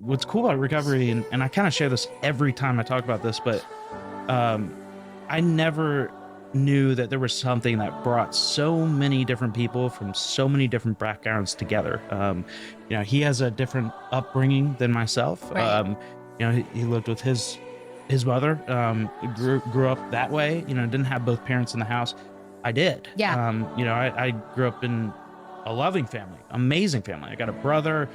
what's cool about recovery, and I kind of share this every time I talk about this, but I never knew that there was something that brought so many different people from so many different backgrounds together. He has a different upbringing than myself. Right. He lived with his mother, grew up that way, didn't have both parents in the house. I did. Yeah. I grew up in a loving family, amazing family. I got a brother.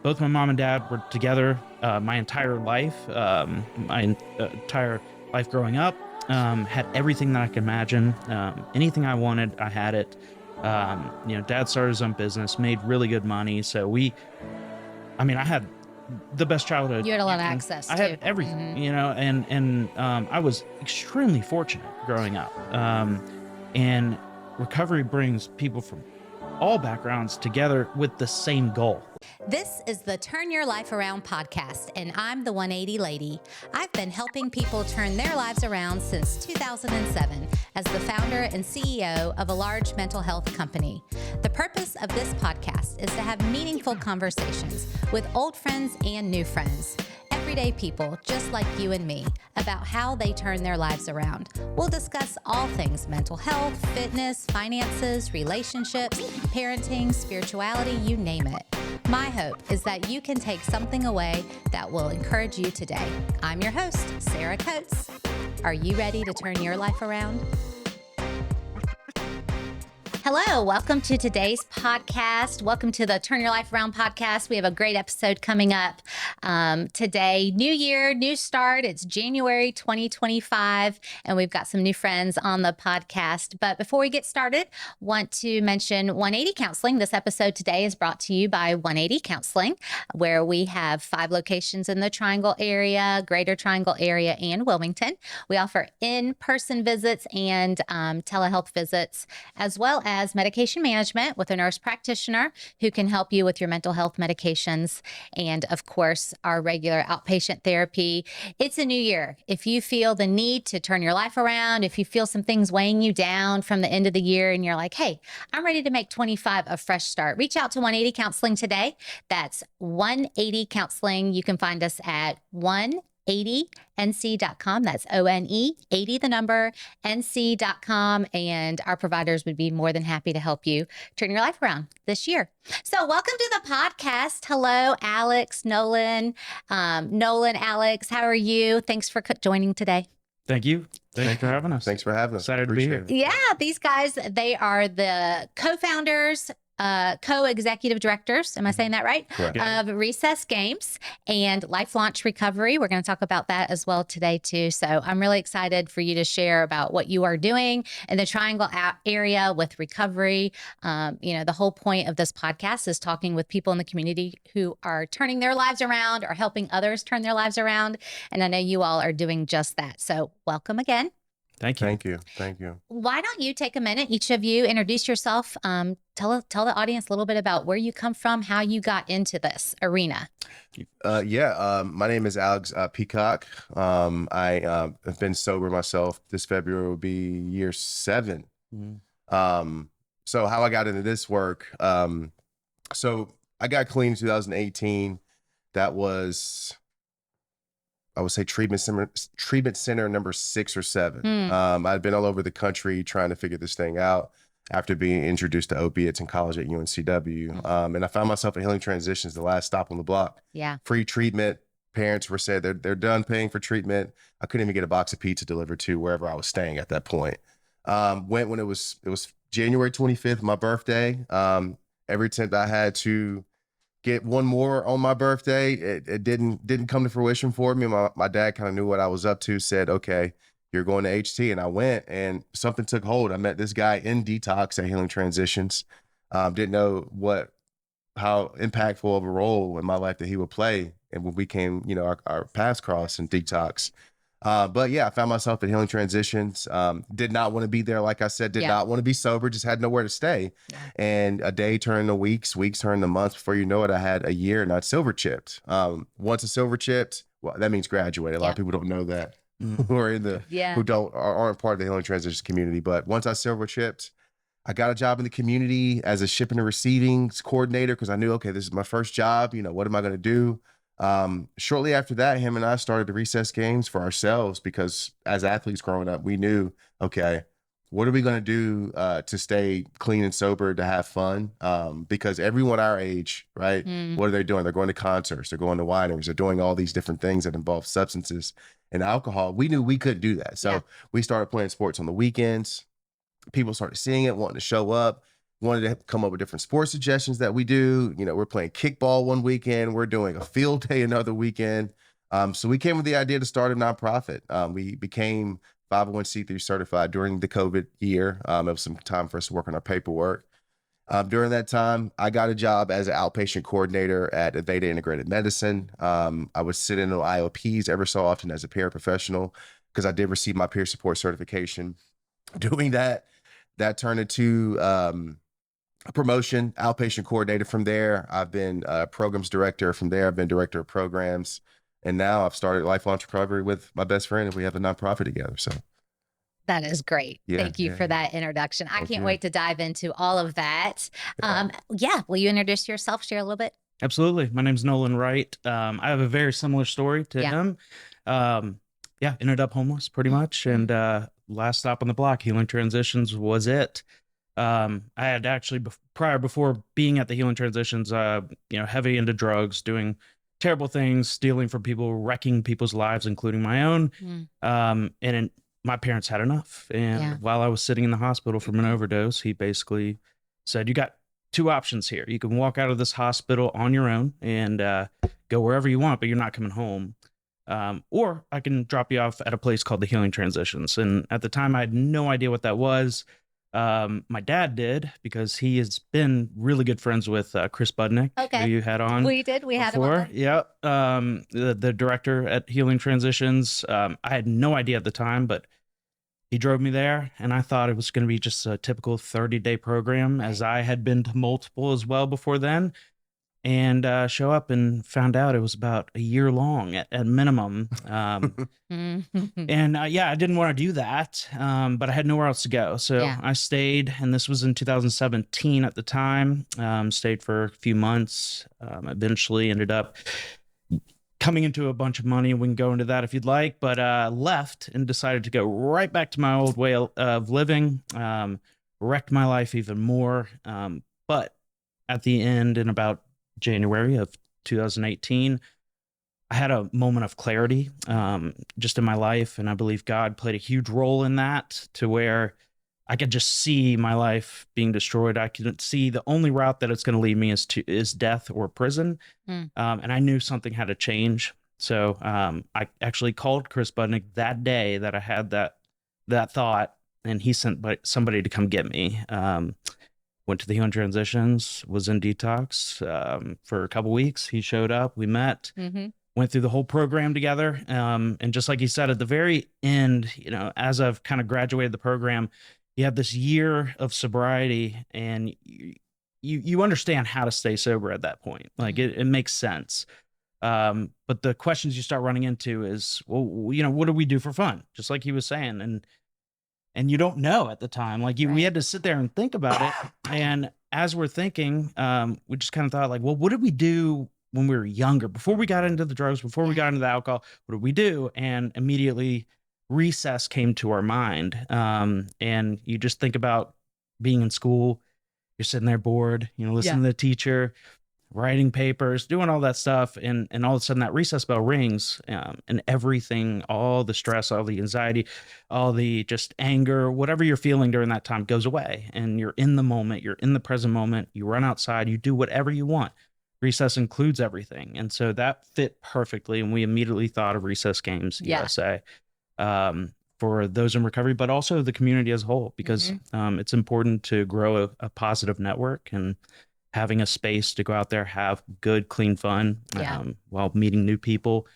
Both my mom and dad were together my entire life, growing up. Had everything that I could imagine. Anything I wanted, I had it. Dad started his own business, made really good money. So I had the best childhood. You had a lot of access. I had everything, and I was extremely fortunate growing up. And recovery brings people from all backgrounds together with the same goal. This is the Turn Your Life Around podcast, and I'm the 180 Lady. I've been helping people turn their lives around since 2007 as the founder and CEO of a large mental health company. The purpose of this podcast is to have meaningful conversations with old friends and new friends, everyday people just like you and me, about how they turn their lives around. We'll discuss all things mental health, fitness, finances, relationships, parenting, spirituality, you name it. My hope is that you can take something away that will encourage you today. I'm your host, Sarah Coates. Are you ready to turn your life around? Hello, welcome to today's podcast. Welcome to the Turn Your Life Around podcast. We have a great episode coming up today. New year, new start. It's January 2025, and we've got some new friends on the podcast. But before we get started, want to mention 180 Counseling. This episode today is brought to you by 180 Counseling, where we have 5 locations in the Triangle area, Greater Triangle area, and Wilmington. We offer in-person visits and telehealth visits, as well as medication management with a nurse practitioner who can help you with your mental health medications, and of course our regular outpatient therapy. It's a new year. If you feel the need to turn your life around, if you feel some things weighing you down from the end of the year and you're like, hey, I'm ready to make 25 a fresh start, reach out to 180 Counseling today. That's 180 Counseling. You can find us at 180nc.com. That's ONE 80 the number NC.com, and our providers would be more than happy to help you turn your life around this year. So welcome to the podcast. Hello, Alex, Nolan, Alex. How are you? Thanks for joining today. Thank you. Thanks for having us. Thanks for having us. Excited to be here. Yeah, these guys, they are the co-founders, co-executive directors, am I saying that right? Correct. Of Recess Games and Life Launch Recovery. We're going to talk about that as well today too. So I'm really excited for you to share about what you are doing in the Triangle area with recovery. The whole point of this podcast is talking with people in the community who are turning their lives around or helping others turn their lives around. And I know you all are doing just that. So welcome again. Thank you. Thank you. Thank you. Why don't you take a minute, each of you, introduce yourself, tell the audience a little bit about where you come from, how you got into this arena. My name is Alex Peacock. I have been sober myself. This February will be year 7. Mm-hmm. So how I got into this work, so I got clean in 2018. That was, I would say, treatment center number 6 or 7. I'd been all over the country trying to figure this thing out after being introduced to opiates in college at UNCW. And I found myself at Healing Transitions, the last stop on the block. Yeah. Free treatment. Parents were said they're done paying for treatment. I couldn't even get a box of pizza delivered to wherever I was staying at that point. Went when it was January 25th, my birthday. Every attempt I had to get one more on my birthday, it didn't come to fruition for me. My dad kind of knew what I was up to, said, okay, you're going to HT. And I went, and something took hold. I met this guy in detox at Healing Transitions. Didn't know how impactful of a role in my life that he would play. And when we came, our paths crossed in detox. But yeah, I found myself at Healing Transitions. Did not want to be there. Like I said, did not want to be sober, just had nowhere to stay. Yeah. And a day turned to weeks turned to months. Before you know it, I had a year and I'd silver chipped. Once a silver chipped, well, that means graduated. A lot of people don't know that. Who are in the, who aren't part of the Healing Transitions community. But once I silver chipped, I got a job in the community as a shipping and receiving coordinator, because I knew, okay, this is my first job. What am I going to do? Shortly after that, him and I started the recess games for ourselves because as athletes growing up, we knew, okay, what are we going to do to stay clean and sober, to have fun? Because everyone our age, right? Mm. What are they doing? They're going to concerts, they're going to wineries, they're doing all these different things that involve substances and alcohol. We knew we couldn't do that. So we started playing sports on the weekends. People started seeing it, wanting to show up, wanted to come up with different sports suggestions that we do. You know, we're playing kickball one weekend, we're doing a field day another weekend. So we came with the idea to start a nonprofit. We became 501c3 certified during the COVID year. It was some time for us to work on our paperwork. During that time, I got a job as an outpatient coordinator at Aveda Integrated Medicine. I would sit in on IOPs ever so often as a paraprofessional because I did receive my peer support certification. Doing that turned into a promotion, outpatient coordinator from there. I've been programs director from there. I've been director of programs. And now I've started Lifelong Recovery with my best friend, and we have a nonprofit together. So that is great. Yeah, Thank you for that introduction. I can't you. wait to dive into all of that. Will you introduce yourself, share a little bit? Absolutely. My name's Nolan Wright. I have a very similar story to him. Ended up homeless pretty much. And last stop on the block, Healing Transitions was it. I had actually before being at the Healing Transitions, heavy into drugs, doing terrible things, stealing from people, wrecking people's lives, including my own. My parents had enough. And while I was sitting in the hospital from an overdose, he basically said, you got two options here. You can walk out of this hospital on your own and go wherever you want, but you're not coming home. Or I can drop you off at a place called the Healing Transitions. And at the time, I had no idea what that was. My dad did, because he has been really good friends with Chris Budnick, who you had on. We had him on. Yeah. The director at Healing Transitions. I had no idea at the time, but he drove me there, and I thought it was going to be just a typical 30-day program, as I had been to multiple as well before then. And show up and found out it was about a year long at minimum. And I didn't want to do that, but I had nowhere else to go. So I stayed, and this was in 2017 at the time. Stayed for a few months. Eventually ended up coming into a bunch of money. We can go into that if you'd like, but left and decided to go right back to my old way of living. Wrecked my life even more. But at the end, in about January of 2018, I had a moment of clarity just in my life, and I believe God played a huge role in that, to where I could just see my life being destroyed. I could see the only route that it's going to lead me is death or prison. And I knew something had to change. So I actually called Chris Budnick that day that I had that thought, and he sent somebody to come get me. Went to the Healing Transitions, was in detox for a couple weeks. He showed up, we met, went through the whole program together. And just like he said, at the very end, as I've kind of graduated the program, you have this year of sobriety, and you understand how to stay sober at that point. Like it makes sense. But the questions you start running into is, well, what do we do for fun? Just like he was saying. And you don't know at the time. Like we had to sit there and think about it. And as we're thinking, we just kind of thought, like, well, what did we do when we were younger, before we got into the drugs, before we got into the alcohol? What did we do? And immediately recess came to our mind. And you just think about being in school, you're sitting there bored, listening to the teacher, writing papers, doing all that stuff. And all of a sudden that recess bell rings, and everything, all the stress, all the anxiety, all the just anger, whatever you're feeling during that time goes away. And you're in the moment, you're in the present moment, you run outside, you do whatever you want. Recess includes everything. And so that fit perfectly. And we immediately thought of Recess Games USA for those in recovery, but also the community as a whole, because it's important to grow a positive network, and having a space to go out there, have good, clean fun while meeting new people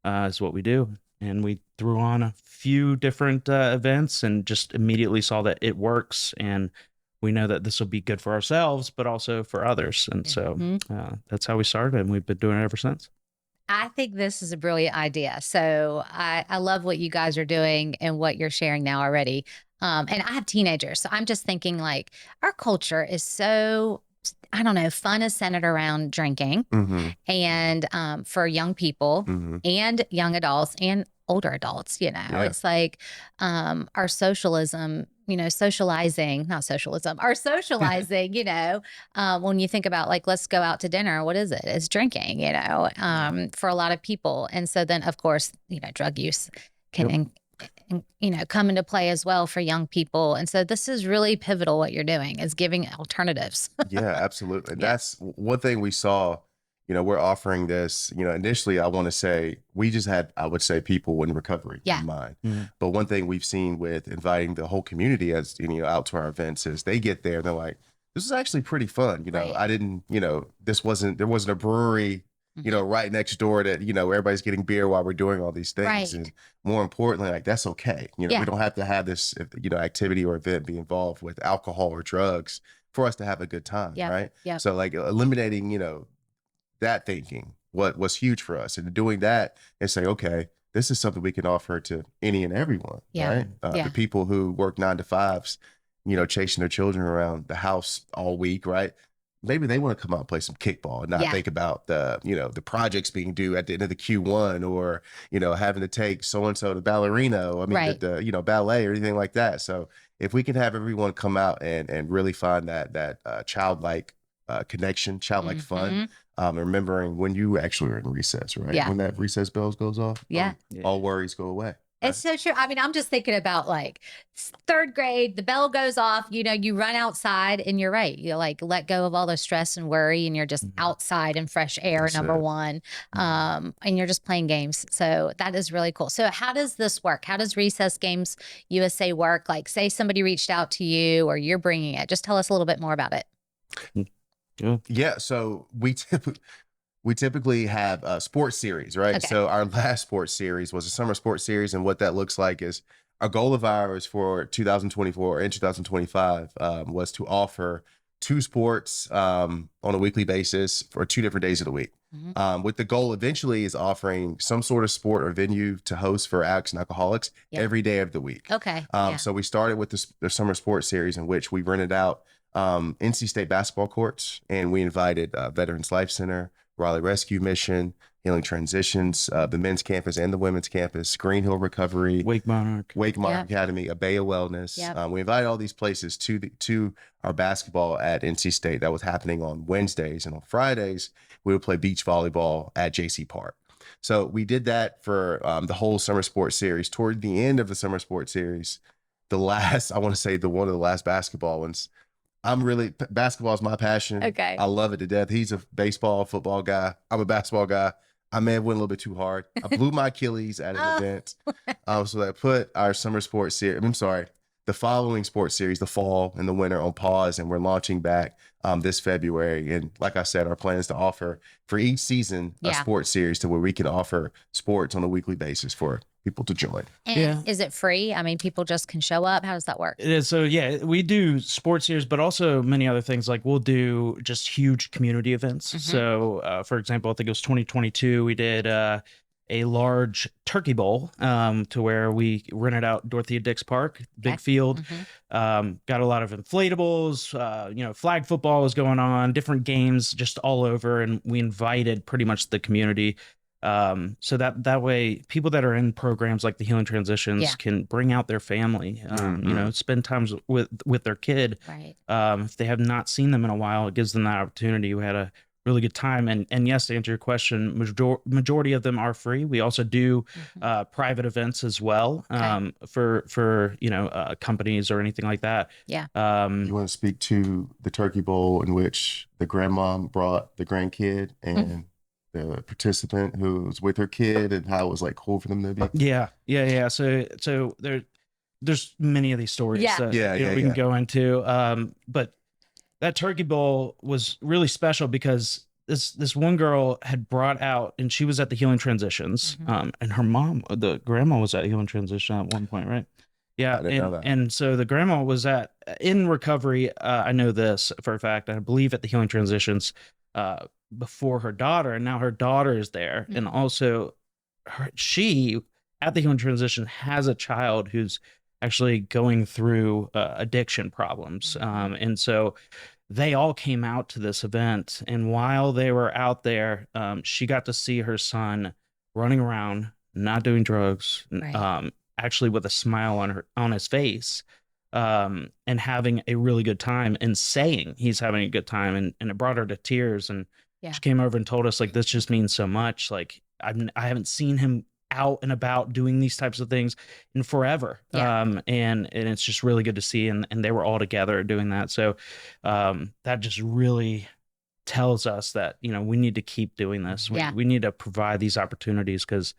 is what we do. And we threw on a few different events and just immediately saw that it works. And we know that this will be good for ourselves, but also for others. And so that's how we started, and we've been doing it ever since. I think this is a brilliant idea. So I love what you guys are doing and what you're sharing now already. And I have teenagers, so I'm just thinking, like, our culture is so I don't know, fun is centered around drinking, Mm-hmm. and for young people Mm-hmm. and young adults and older adults, Yeah. it's like our socialism, socializing, not socialism, our socializing, when you think about like, let's go out to dinner, what is it? It's drinking, for a lot of people. And so then, of course, drug use can, come into play as well for young people. And so this is really pivotal. What you're doing is giving alternatives. Yeah, absolutely. And Yeah. that's one thing we saw, we're offering this, initially I want to say we just had, I would say, people in recovery Yeah. in mind. Mhm. But one thing we've seen with inviting the whole community as, out to our events is they get there and they're like, this is actually pretty fun. Right. I didn't, there wasn't a brewery, right next door that, where everybody's getting beer while we're doing all these things. Right. And more importantly, like, that's okay. Yeah. We don't have to have this, activity or event be involved with alcohol or drugs for us to have a good time. Yep. Right. Yep. So like eliminating, that thinking, what was huge for us, and doing that and saying, okay, this is something we can offer to any and everyone. Yeah. Right. Yeah. The people who work 9 to 5s, chasing their children around the house all week. Right. Maybe they want to come out and play some kickball and not Yeah. think about the, the projects being due at the end of the Q1 or, having to take so-and-so to ballerino. I mean, Right. the ballet or anything like that. So if we can have everyone come out and really find that childlike connection, childlike fun, remembering when you actually are in recess, right? Yeah. When that recess bells goes off, Yeah. all worries go away. It's so true. I mean, I'm just thinking about like third grade, the bell goes off, you run outside and you're right. You like let go of all the stress and worry and you're just outside in fresh air, That's number it. one. And you're just playing games. So that is really cool. So how does this work? How does Recess Games USA work? Like say somebody reached out to you or you're bringing it. Just tell us a little bit more about it. Yeah. So we typically have a sports series, right? Okay. So our last sports series was a summer sports series. And what that looks like is our goal of ours for 2024 and 2025 was to offer 2 sports on a weekly basis for 2 different days of the week. With the goal eventually is offering some sort of sport or venue to host for addicts and alcoholics every day of the week. Okay. So we started with the summer sports series in which we rented out NC State basketball courts, and we invited Veterans Life Center, Raleigh Rescue Mission, Healing Transitions, the men's campus and the women's campus, Green Hill Recovery, Wake Monarch Academy, Abea Wellness. Yep. We invited all these places to our basketball at NC State that was happening on Wednesdays, and on Fridays we would play beach volleyball at JC Park. So we did that for the whole summer sports series. Toward the end of the summer sports series, I want to say one of the last basketball ones. Basketball is my passion. Okay. I love it to death. He's a baseball, football guy. I'm a basketball guy. I may have went a little bit too hard. I blew my Achilles at an event. So I put our summer sports series, the following sports series, the fall and the winter, on pause, and we're launching back this February. And like I said, our plan is to offer for each season a sports series to where we can offer sports on a weekly basis for people to join. And is it free? I mean, people just can show up. How does that work? It is. So yeah, we do sports series, but also many other things. Like we'll do just huge community events. So for example, I think it was 2022, we did a large turkey bowl to where we rented out Dorothea Dix Park, big field, got a lot of inflatables, flag football was going on, different games just all over. And we invited pretty much the community. So that way people that are in programs like the Healing Transitions can bring out their family, spend time with their kid. Right. If they have not seen them in a while, it gives them that opportunity. We had a really good time. And yes, to answer your question, majority of them are free. We also do private events as well for companies or anything like that. Yeah. You want to speak to the turkey bowl in which the grandmom brought the grandkid and the participant who was with her kid, and how it was like cool for them to be? Yeah. So there's many of these stories that we can go into. But that turkey bowl was really special because this one girl had brought out, and she was at the Healing Transitions, and her mom, the grandma, was at Healing Transition at one point, right? Yeah, I didn't know that. And so the grandma was in recovery. I know this for a fact. I believe at the Healing Transitions before her daughter, and now her daughter is there, and also she at the Healing Transition has a child who's actually going through addiction problems, and so they all came out to this event, and while they were out there, she got to see her son running around, not doing drugs, Right. actually with a smile on his face, and having a really good time, and saying he's having a good time, and it brought her to tears. And Yeah. she came over and told us, like, this just means so much. Like, I haven't seen him out and about doing these types of things in forever. Yeah. And it's just really good to see. And they were all together doing that. So that just really tells us that, we need to keep doing this. Yeah. We need to provide these opportunities, because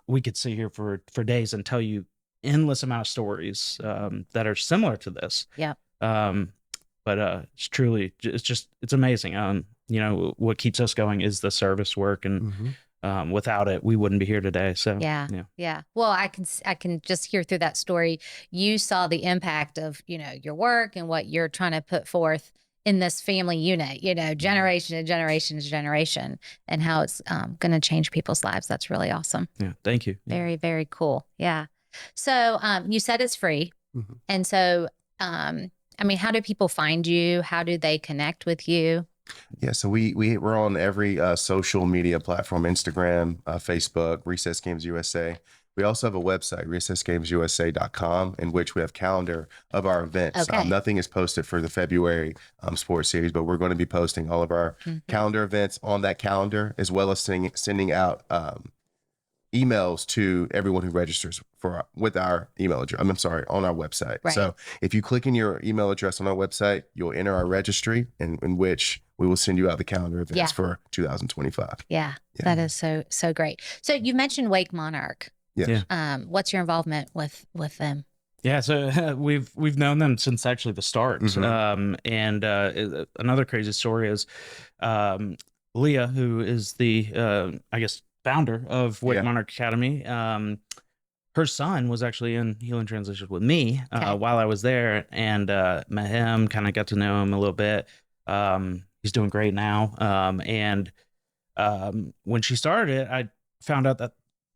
we could sit here for days and tell you endless amount of stories that are similar to this. Yeah. But it's amazing. What keeps us going is the service work, and without it, we wouldn't be here today. So yeah. Well, I can just hear through that story. You saw the impact of, your work and what you're trying to put forth in this family unit, generation to generation to generation, and how it's going to change people's lives. That's really awesome. Yeah. Thank you. Very, very cool. Yeah. So you said it's free. And so, how do people find you? How do they connect with you? Yeah, so we're on every social media platform: Instagram, Facebook, Recess Games USA. We also have a website, recessgamesusa.com, in which we have calendar of our events. Okay. Nothing is posted for the February sports series, but we're going to be posting all of our calendar events on that calendar, as well as sending out emails to everyone who registers with our email address. I'm sorry, on our website. Right. So if you click in your email address on our website, you'll enter our registry, in which we will send you out the calendar events for 2025. Yeah, that is so great. So you mentioned Wake Monarch. Yes. Yeah. What's your involvement with them? Yeah, so we've known them since actually the start. Another crazy story is Leah, who is the founder of Wake Monarch Academy. Her son was actually in Healing Transitions with me while I was there, and met him, kind of got to know him a little bit. He's doing great now. When she started it, I found out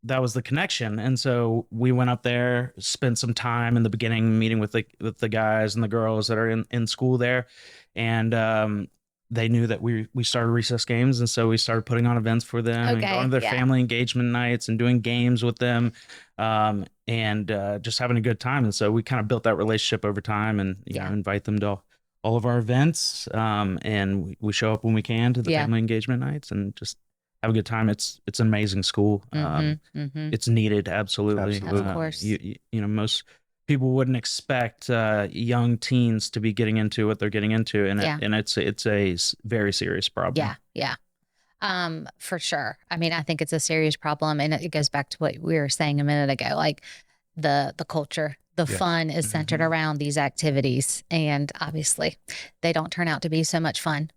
that was the connection. And so we went up there, spent some time in the beginning meeting with the guys and the girls that are in school there. And they knew that we started Recess Games. And so we started putting on events for them and going to their family engagement nights and doing games with them, and just having a good time. And so we kind of built that relationship over time, and invite them to all of our events. And we show up when we can to the family engagement nights and just have a good time. It's an amazing school. It's needed. Absolutely. Of course. Most people wouldn't expect young teens to be getting into what they're getting into. And it's a very serious problem. Yeah. For sure. I think it's a serious problem, and it goes back to what we were saying a minute ago, like the culture, the fun is centered around these activities. And obviously they don't turn out to be so much fun.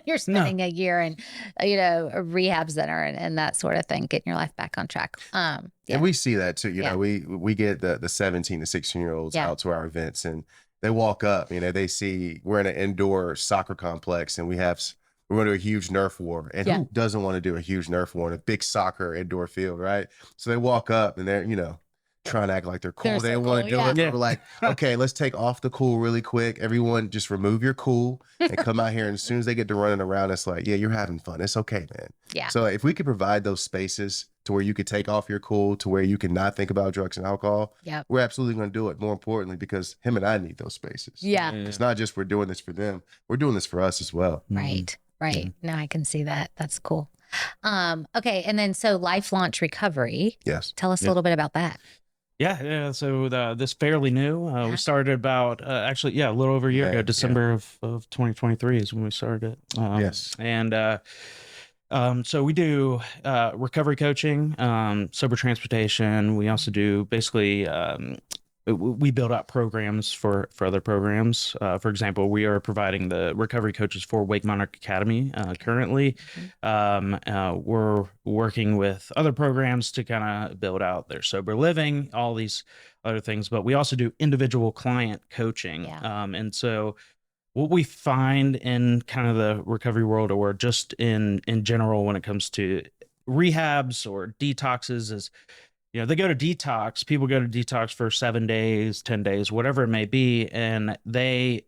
You're spending a year in, a rehab center and that sort of thing, getting your life back on track. And we see that too. We get the 17 to 16-year-olds out to our events, and they walk up, they see we're in an indoor soccer complex, and we're going to do a huge Nerf war. And who doesn't want to do a huge Nerf war in a big soccer indoor field, right? So they walk up and they're, trying to act like they're cool. They don't want to do it. We're like, okay, let's take off the cool really quick. Everyone just remove your cool and come out here. And as soon as they get to running around, it's like, yeah, you're having fun. It's okay, man. Yeah. So if we could provide those spaces to where you could take off your cool, to where you can not think about drugs and alcohol, we're absolutely going to do it. More importantly, because him and I need those spaces. Yeah. It's not just we're doing this for them. We're doing this for us as well. Right. No, I can see that. That's cool. Okay. And then, so Life Launch Recovery. Yes. Tell us a little bit about that. Yeah. So this fairly new. We started about a little over a year ago. December of 2023 is when we started it. Yes. And so we do recovery coaching, sober transportation. We also do basically we build out programs for other programs. For example, we are providing the recovery coaches for Wake Monarch Academy currently. We're working with other programs to kind of build out their sober living, all these other things. But we also do individual client coaching. And so what we find in kind of the recovery world, or just in general when it comes to rehabs or detoxes, is they go to detox. People go to detox for 7 days, 10 days, whatever it may be. And they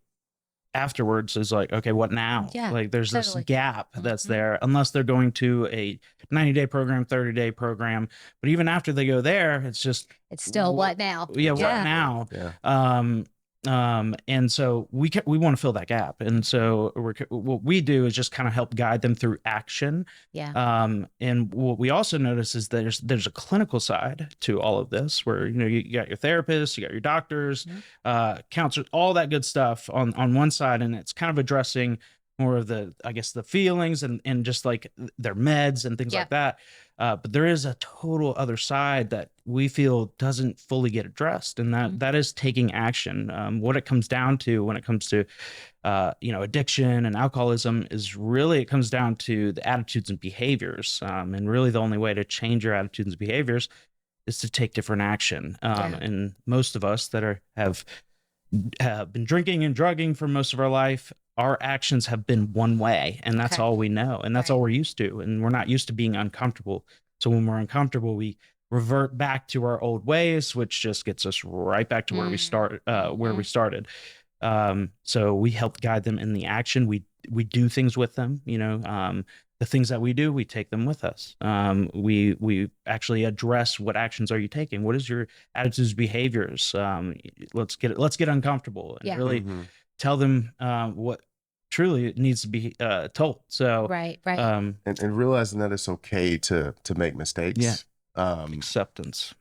afterwards is like, okay, what now? Yeah, Like there's totally. this gap that's Mhm. there, unless they're going to a 90-day program, 30-day program. But even after they go there, it's just, It's still what now? yeah, what Yeah. now? Yeah. And so we want to fill that gap. And so what we do is just kind of help guide them through action. Yeah. And what we also notice is there's a clinical side to all of this, where, you know, you got your therapists, you got your doctors, counselors, all that good stuff on one side. And it's kind of addressing more of the, I guess, the feelings and just like their meds and things Yeah. like that. But there is a total other side that we feel doesn't fully get addressed, and that is taking action. What it comes down to when it comes to, you know, addiction and alcoholism is really, it comes down to the attitudes and behaviors. And really the only way to change your attitudes and behaviors is to take different action. And most of us that have been drinking and drugging for most of our life, our actions have been one way, and that's all we know, and that's all we're used to, and we're not used to being uncomfortable. So when we're uncomfortable, we revert back to our old ways, which just gets us right back to where we started. So we help guide them in the action. We do things with them, you know. The things that we do, we take them with us. We actually address, what actions are you taking? What is your attitudes, behaviors? Let's get uncomfortable and really tell them what truly needs to be told. So right. And realizing that it's okay to make mistakes. Acceptance.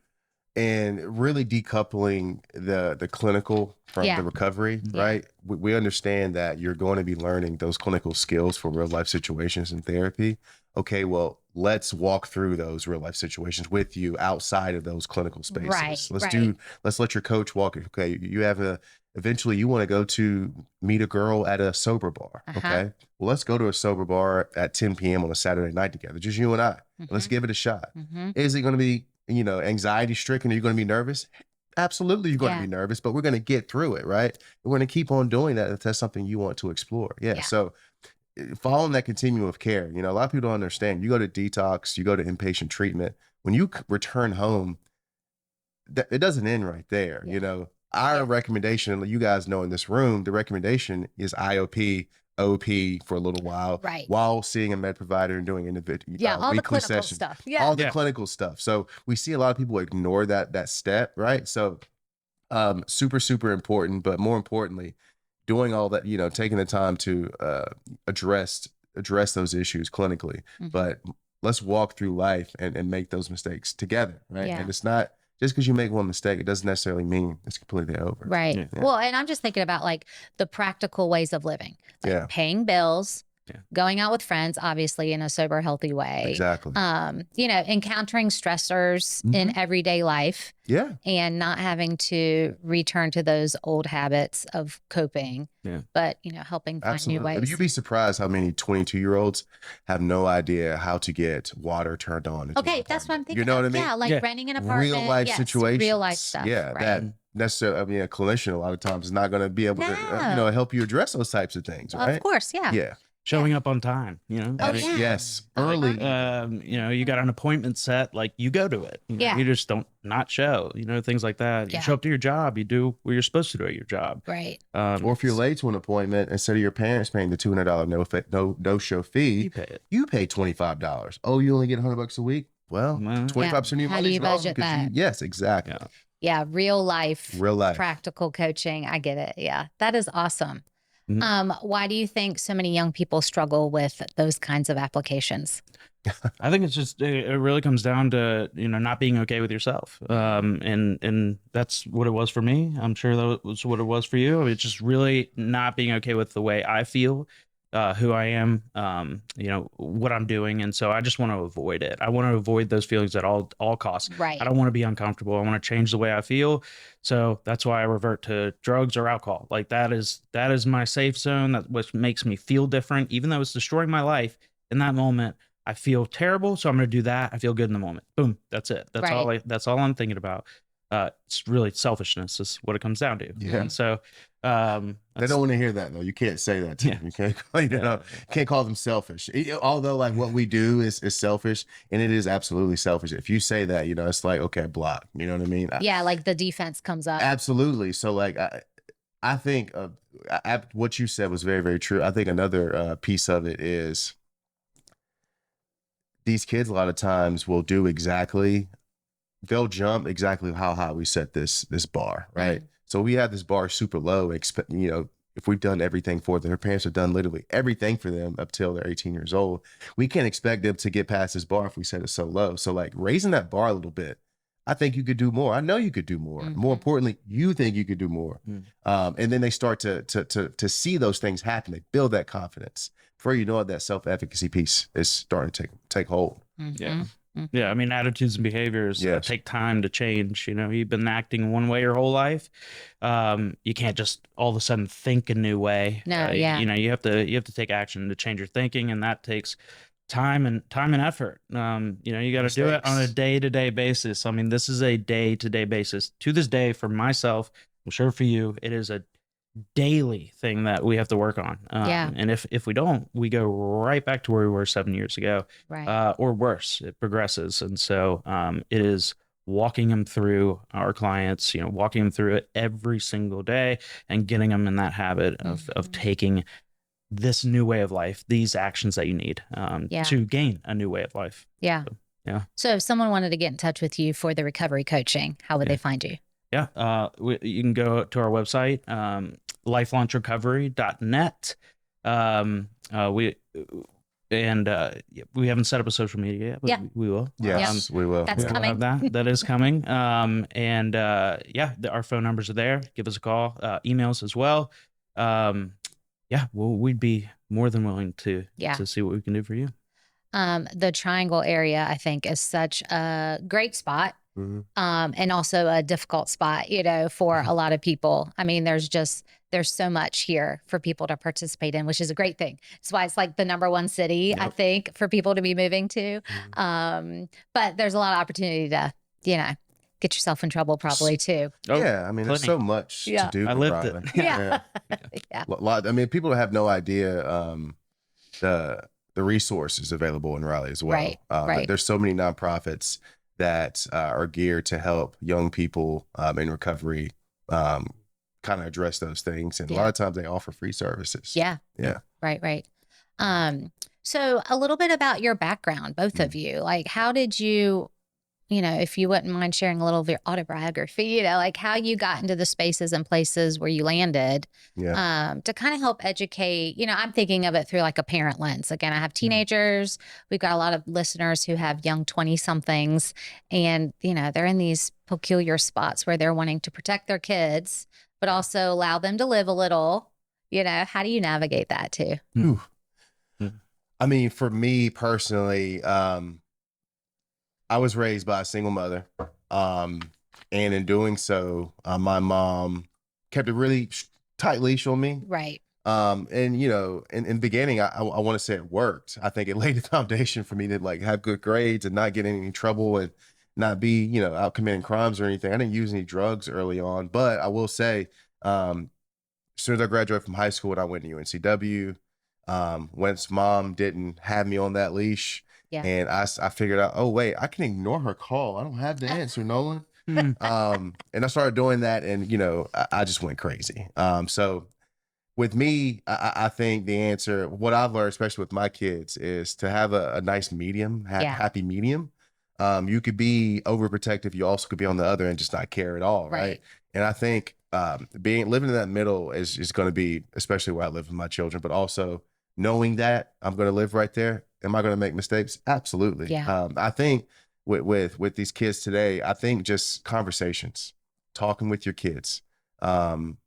And really decoupling the clinical from the recovery, right? We understand that you're going to be learning those clinical skills for real life situations in therapy. Okay, well, let's walk through those real life situations with you outside of those clinical spaces. Let's let your coach walk it. Okay, you have eventually you want to go to meet a girl at a sober bar. Okay, well, let's go to a sober bar at 10 p.m. on a Saturday night together, just you and I. Let's give it a shot. Is it going to be, you know, anxiety stricken? Are you going to be nervous? Absolutely, you're going to be nervous, but we're going to get through it, right? We're going to keep on doing that if that's something you want to explore. So following that continuum of care, you know, a lot of people don't understand. You go to detox, you go to inpatient treatment. When you return home, it doesn't end right there. You know, our recommendation, you guys know in this room, the recommendation is IOP, OP for a little while, while seeing a med provider and doing individual all the weekly clinical sessions, stuff, all the clinical stuff. So we see a lot of people ignore that step, right? So super important, but more importantly, doing all that, you know, taking the time to address those issues clinically. But let's walk through life and make those mistakes together, right? And it's not just because you make one mistake, it doesn't necessarily mean it's completely over. Right. Well, and I'm just thinking about like the practical ways of living, like paying bills, going out with friends, obviously in a sober, healthy way. Exactly. You know, encountering stressors in everyday life. And not having to return to those old habits of coping. But, you know, helping find new ways. You'd be surprised how many 22-year-olds have no idea how to get water turned on. Okay, that's what I'm thinking. You know what I mean? Yeah, like renting an apartment. Real life situations. Real life stuff. That necessarily, I mean, a clinician a lot of times is not going to be able to, you know, help you address those types of things, right? Of course, yeah. Showing up on time, you know. Yes, early. You know, you got an appointment set, like you go to it. You know, you just don't not show. You know, things like that. You show up to your job. You do what you're supposed to do at your job. Right. Or if you're late to an appointment, instead of your parents paying the $200 no show fee, you pay it. You pay $25. Oh, you only get $100 a week? Well, 25% of your How money. do you budget that? Yes, exactly. Yeah, real life, practical coaching. I get it. Yeah, that is awesome. Why do you think so many young people struggle with those kinds of applications? I think it's just, it really comes down to, you know, not being okay with yourself. And that's what it was for me. I'm sure that was what it was for you. It's just really not being okay with the way I feel, who I am, you know, what I'm doing. And so I just want to avoid it. I want to avoid those feelings at all costs. Right. I don't want to be uncomfortable. I want to change the way I feel. So that's why I revert to drugs or alcohol. Like that is my safe zone. That's what makes me feel different, even though it's destroying my life in that moment. I feel terrible. So I'm going to do that. I feel good in the moment. Boom. That's it. That's all I'm thinking about. It's really selfishness is what it comes down to. Yeah. And so, they don't want to hear that though. You can't say that to them. You can't, can't call them selfish. Although like what we do is selfish, and it is absolutely selfish. If you say that, you know, it's like, okay, block, you know what I mean? Yeah. Like the defense comes up. Absolutely. So like, I think what you said was very, very true. I think another piece of it is these kids a lot of times will do they'll jump exactly how high we set this bar, right? So we have this bar super low, if we've done everything for them, their parents have done literally everything for them up till they're 18 years old. We can't expect them to get past this bar if we set it so low. So like raising that bar a little bit, I think you could do more. I know you could do more. More importantly, you think you could do more. And then they start to see those things happen. They build that confidence. Before you know it, that self-efficacy piece is starting to take hold. Yeah. Yeah, I mean, attitudes and behaviors take time to change. You've been acting one way your whole life. You can't just all of a sudden think a new way. No, you have to take action to change your thinking, and that takes time and effort. You got to do it on a day-to-day basis. I mean, this is a day-to-day basis. To this day, for myself, I'm sure for you, it is a daily thing that we have to work on. And if we don't, we go right back to where we were 7 years ago, or worse. It progresses. And so it is walking them through our clients, walking them through it every single day and getting them in that habit of taking this new way of life, these actions that you need to gain a new way of life. So if someone wanted to get in touch with you for the recovery coaching, how would they find you? You can go to our website, lifelaunchrecovery.net. We haven't set up a social media yet, but we will. Yes, we will. That's coming. That is coming. Our phone numbers are there. Give us a call, emails as well. We'd be more than willing to see what we can do for you. The Triangle area, I think, is such a great spot. And also a difficult spot, for a lot of people. I mean, there's so much here for people to participate in, which is a great thing. That's why it's like the #1 city, I think, for people to be moving to. But there's a lot of opportunity to, get yourself in trouble probably too. Yeah. I mean, there's so much to do. I lived it. Yeah. I mean, people have no idea the resources available in Raleigh as well. Right. There's so many nonprofits that are geared to help young people in recovery kind of address those things. And a lot of times they offer free services. Yeah. Right. So a little bit about your background, both of you. Like, how did you, if you wouldn't mind sharing a little of your autobiography, like how you got into the spaces and places where you landed, to kind of help educate, I'm thinking of it through like a parent lens. Again, I have teenagers. We've got a lot of listeners who have young 20 somethings, and, they're in these peculiar spots where they're wanting to protect their kids, but also allow them to live a little. How do you navigate that too? I mean, for me personally, I was raised by a single mother. And in doing so, my mom kept a really tight leash on me. Right. And, in the beginning, I want to say it worked. I think it laid the foundation for me to like have good grades and not get in any trouble and not be, out committing crimes or anything. I didn't use any drugs early on, but I will say, as soon as I graduated from high school and I went to UNCW, once mom didn't have me on that leash, and I figured out, oh wait, I can ignore her call. I don't have the answer, Nolan. And I started doing that, and I just went crazy. So with me, I think the answer, what I've learned, especially with my kids, is to have a nice medium, happy medium. You could be overprotective. You also could be on the other end, just not care at all, right? And I think living in that middle is going to be, especially where I live with my children, but also knowing that I'm going to live right there. Am I going to make mistakes? Absolutely. I think with these kids today, I think just conversations, talking with your kids, and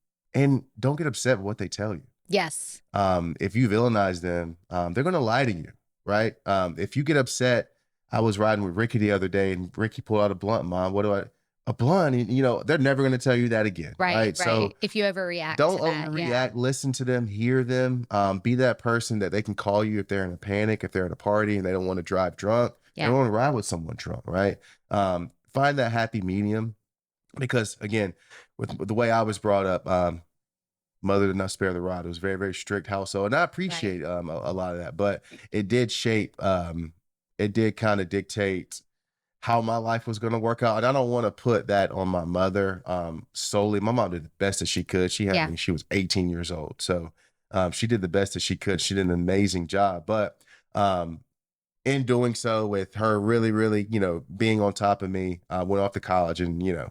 don't get upset with what they tell you. Yes. If you villainize them, they're going to lie to you, right? If you get upset, I was riding with Ricky the other day, and Ricky pulled out a blunt. Mom, a blunt? And, they're never going to tell you that again. Right. So if you overreact, don't to that, overreact. Listen to them, hear them. Be that person that they can call you if they're in a panic, if they're at a party and they don't want to drive drunk. They don't want to ride with someone drunk, right? Find that happy medium, because again, with the way I was brought up, mother did not spare the rod. It was a very, very strict household, and I appreciate a lot of that. But it did shape. It did kind of dictate how my life was going to work out. And I don't want to put that on my mother solely. My mom did the best that she could. She had me, she was 18 years old. So she did the best that she could. She did an amazing job. But in doing so, with her really, really, being on top of me, I went off to college and, 1.2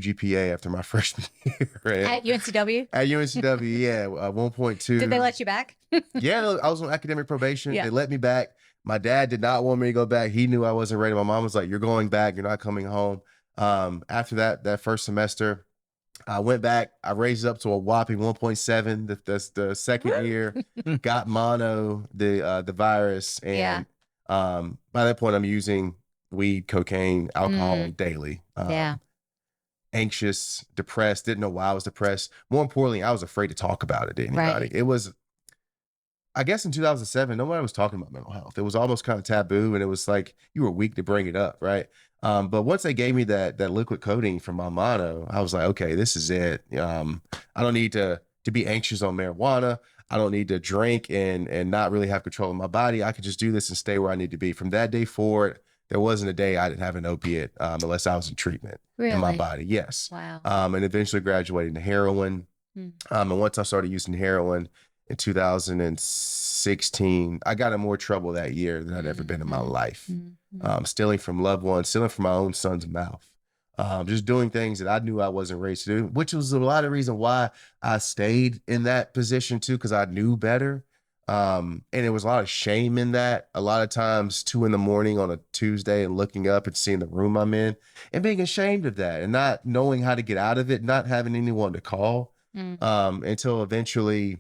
GPA after my freshman year. At UNCW? At UNCW, yeah, 1.2. Did they let you back? Yeah, I was on academic probation. Yeah. They let me back. My dad did not want me to go back. He knew I wasn't ready. My mom was like, "You're going back. You're not coming home." After that first semester, I went back. I raised it up to a whopping 1.7. The second year, got mono, the virus, and by that point, I'm using weed, cocaine, alcohol daily. Anxious, depressed, didn't know why I was depressed. More importantly, I was afraid to talk about it to anybody. Right. It was, I guess in 2007, nobody was talking about mental health. It was almost kind of taboo, and it was like you were weak to bring it up, right? But once they gave me that liquid codeine from my mono, I was like, okay, this is it. I don't need to be anxious on marijuana. I don't need to drink and not really have control of my body. I could just do this and stay where I need to be. From that day forward, there wasn't a day I didn't have an opiate unless I was in treatment in my body. Yes. Wow. And eventually graduated into heroin. And once I started using heroin in 2016, I got in more trouble that year than I'd ever been in my life. Stealing from loved ones, stealing from my own son's mouth. Just doing things that I knew I wasn't raised to do, which was a lot of reason why I stayed in that position too, because I knew better. And there was a lot of shame in that. A lot of times 2 a.m. on a Tuesday and looking up and seeing the room I'm in and being ashamed of that and not knowing how to get out of it, not having anyone to call, until eventually,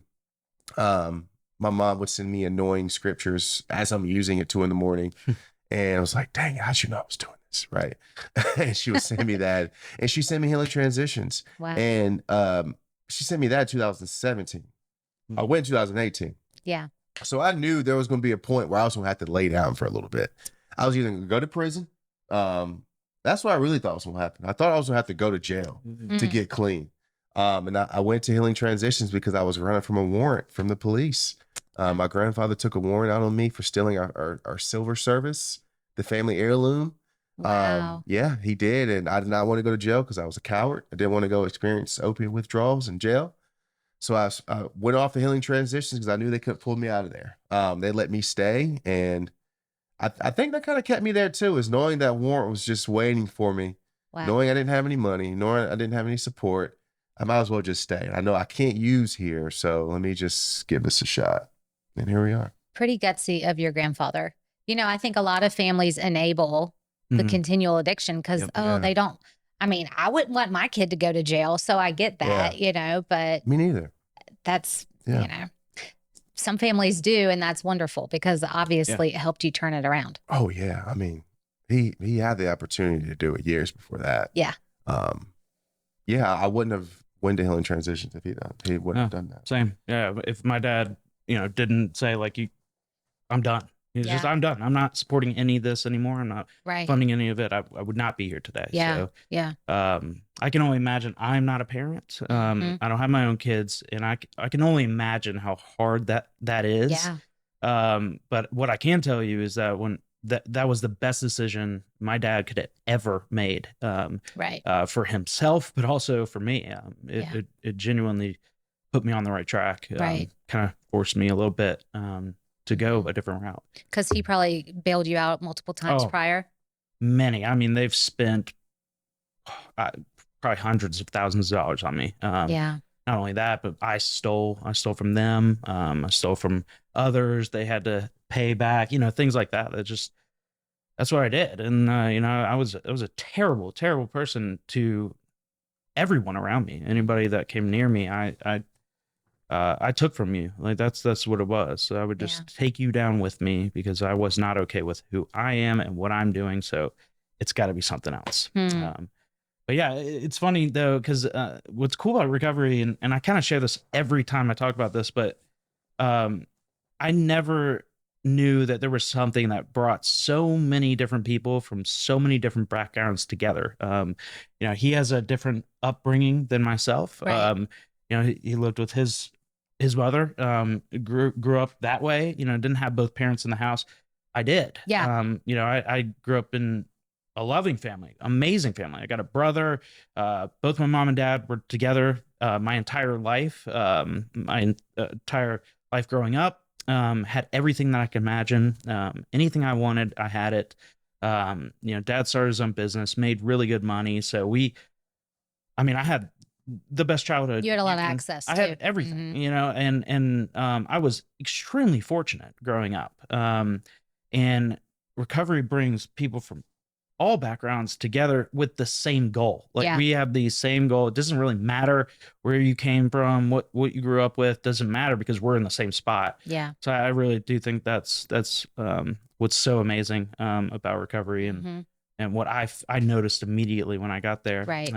my mom would send me annoying scriptures as I'm using at 2 a.m. And I was like, dang, how'd you know I was doing this? Right. And she would send me that, and she sent me Healing Transitions. Wow. And, she sent me that in 2017. I went in 2018. Yeah. So I knew there was going to be a point where I was going to have to lay down for a little bit. I was either going to go to prison. That's what I really thought was going to happen. I thought I was going to have to go to jail to get clean. And I went to Healing Transitions because I was running from a warrant from the police. My grandfather took a warrant out on me for stealing our silver service, the family heirloom. Wow. Yeah, he did. And I did not want to go to jail because I was a coward. I didn't want to go experience opiate withdrawals in jail. So I went off the Healing Transitions because I knew they couldn't pull me out of there. They let me stay. And I think that kind of kept me there too, is knowing that warrant was just waiting for me, knowing I didn't have any money, knowing I didn't have any support. I might as well just stay. I know I can't use here, so let me just give this a shot. And here we are. Pretty gutsy of your grandfather. I think a lot of families enable the continual addiction because, they don't. I mean, I wouldn't want my kid to go to jail, so I get that, but me neither. That's, some families do, and that's wonderful because obviously it helped you turn it around. Oh, yeah. I mean, he had the opportunity to do it years before that. Yeah. I wouldn't have went to Healing Transitions if he wouldn't have done that. Same. Yeah. If my dad, didn't say like, I'm done. He's just, I'm done. I'm not supporting any of this anymore. I'm not funding any of it. I would not be here today. Yeah. So, I can only imagine. I'm not a parent. I don't have my own kids, and I can only imagine how hard that is. Yeah. But what I can tell you is that when that was the best decision my dad could have ever made. For himself, but also for me. It genuinely put me on the right track. Kind of forced me a little bit to go a different route. Because he probably bailed you out multiple times prior? Many. I mean, they've spent probably hundreds of thousands of dollars on me. Not only that, but I stole from them. I stole from others. They had to pay back, things like that. That's what I did. And, I was a terrible, terrible person to everyone around me. Anybody that came near me, I took from you. Like that's what it was. So I would just take you down with me because I was not okay with who I am and what I'm doing. So it's got to be something else. But yeah, it's funny though, because what's cool about recovery, and I kind of share this every time I talk about this, but I never knew that there was something that brought so many different people from so many different backgrounds together. He has a different upbringing than myself. He lived with his mother, grew up that way, didn't have both parents in the house. I did. Yeah. You know, I grew up in a loving family, amazing family. I got a brother. Both my mom and dad were together my entire life, entire life growing up. Had everything that I could imagine. Anything I wanted, I had it. You know, dad started his own business, made really good money. So I had the best childhood. You had a lot of access I too. had everything, you know, and I was extremely fortunate growing up. And recovery brings people from all backgrounds together with the same goal. Like Yeah. we have the same goal. It doesn't really matter where you came from, what you grew up with, doesn't matter because we're in the same spot. Yeah. So I really do think that's what's so amazing about recovery and what I noticed immediately when I got there. Right.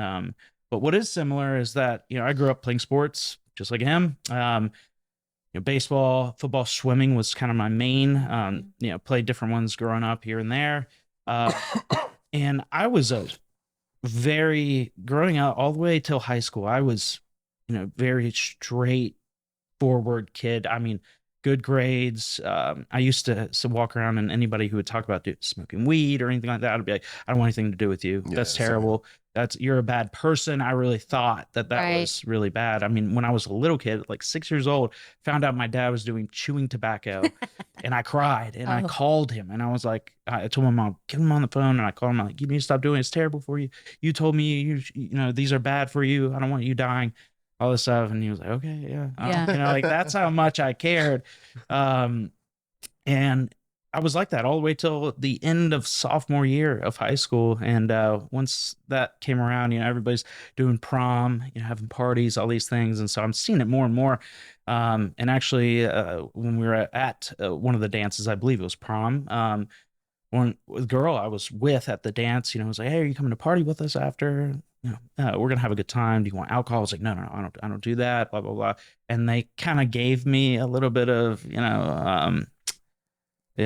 But what is similar is that, you know, I grew up playing sports just like him. You know, baseball, football, swimming was kind of my main. You know, played different ones growing up here and there. And I was growing up all the way till high school. I was, you know, very straightforward kid. I mean, good grades. I used to walk around and anybody who would talk about smoking weed or anything like that, I'd be like, I don't want anything to do with you. That's terrible. You're a bad person. I really thought that was really bad. I mean, when I was a little kid, like 6 years old, found out my dad was doing chewing tobacco and I cried and I called him and I was like, I told my mom, get him on the phone. And I called him, I'm like, you need to stop doing it. It's terrible for you. You told me, you know, these are bad for you. I don't want you dying, all this stuff. And he was like, okay, yeah. You know, like that's how much I cared. And I was like that all the way till the end of sophomore year of high school. And once that came around, you know, everybody's doing prom, you know, having parties, all these things. And so I'm seeing it more and more. And actually, when we were at one of the dances, I believe it was prom, one girl I was with at the dance, you know, was like, hey, are you coming to party with us after? You know, we're gonna have a good time. Do you want alcohol? I was like, no, I don't do that. Blah blah blah. And they kind of gave me a little bit of, you know, they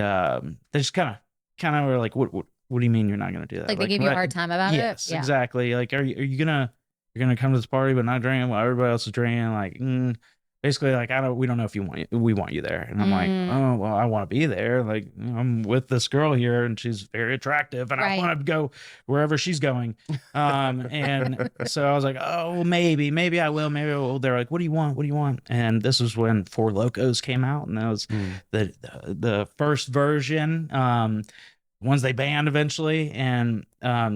just kind of were like, what do you mean you're not gonna do that? Like they give you a hard time about it? Yes, exactly. Like, you're gonna come to this party but not drinking while everybody else is drinking? Like, basically, like, we don't know if we want you there. And I'm like, oh, well, I want to be there. Like, you know, I'm with this girl here and she's very attractive and I want to go wherever she's going. And so I was like, oh, maybe I will. Maybe I will. They're like, what do you want? What do you want? And this was when Four Locos came out, and that was the first version. Ones they banned eventually. And